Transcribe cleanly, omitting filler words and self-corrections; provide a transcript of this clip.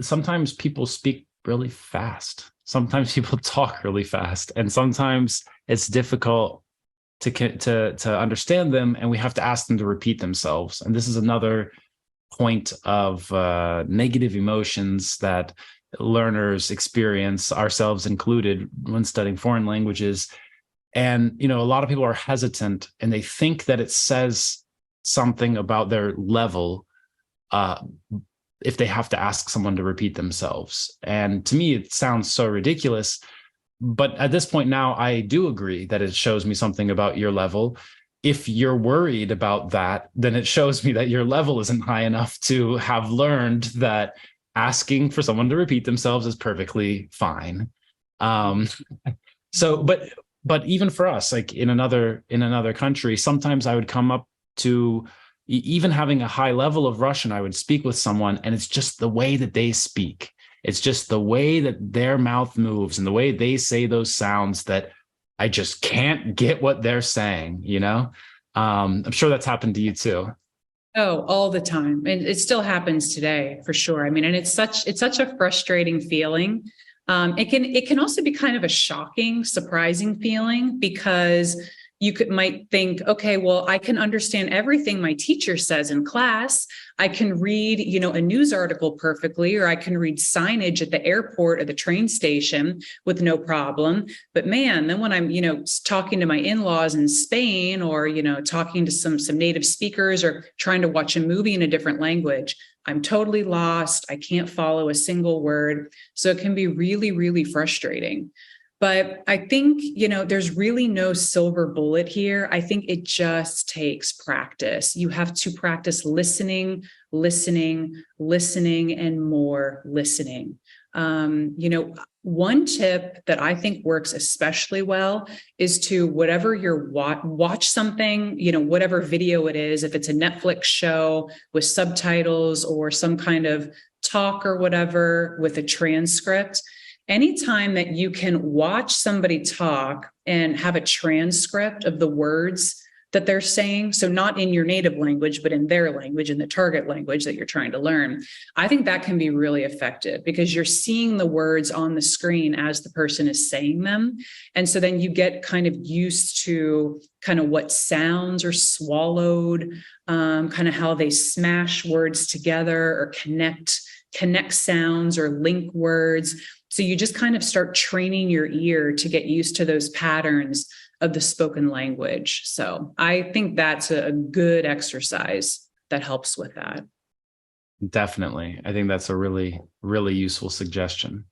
sometimes people speak really fast. Sometimes people talk really fast, and sometimes it's difficult to understand them, and we have to ask them to repeat themselves. And this is another point of negative emotions that learners experience, ourselves included, when studying foreign languages. And a lot of people are hesitant, and they think that it says something about their level uh, if they have to ask someone to repeat themselves. And to me, it sounds so ridiculous. But at this point now, I do agree that it shows me something about your level. If you're worried about that, then it shows me that your level isn't high enough to have learned that asking for someone to repeat themselves is perfectly fine. Um, so, but even for us, like in another country, sometimes I would come up to even having a high level of Russian, I would speak with someone, and it's just the way that they speak. It's just the way that their mouth moves and the way they say those sounds that I just can't get what they're saying. I'm sure that's happened to you too. Oh, all the time. And it still happens today for sure. I mean, and it's such a frustrating feeling. It can also be kind of a shocking, surprising feeling because might think, okay, well, I can understand everything my teacher says in class. I can read, a news article perfectly, or I can read signage at the airport or the train station with no problem. But man, then when I'm, talking to my in-laws in Spain, or, talking to some native speakers, or trying to watch a movie in a different language, I'm totally lost. I can't follow a single word. So it can be really, really frustrating. But I think, there's really no silver bullet here. I think it just takes practice. You have to practice listening, listening, listening, and more listening. One tip that I think works especially well is to, whatever you're watch something, whatever video it is, if it's a Netflix show with subtitles or some kind of talk or whatever with a transcript. Anytime that you can watch somebody talk and have a transcript of the words that they're saying, so not in your native language, but in their language, in the target language that you're trying to learn, I think that can be really effective because you're seeing the words on the screen as the person is saying them. And so then you get kind of used to kind of what sounds are swallowed, kind of how they smash words together or connect sounds or link words. So you just kind of start training your ear to get used to those patterns of the spoken language. So I think that's a good exercise that helps with that. Definitely. I think that's a really, really useful suggestion.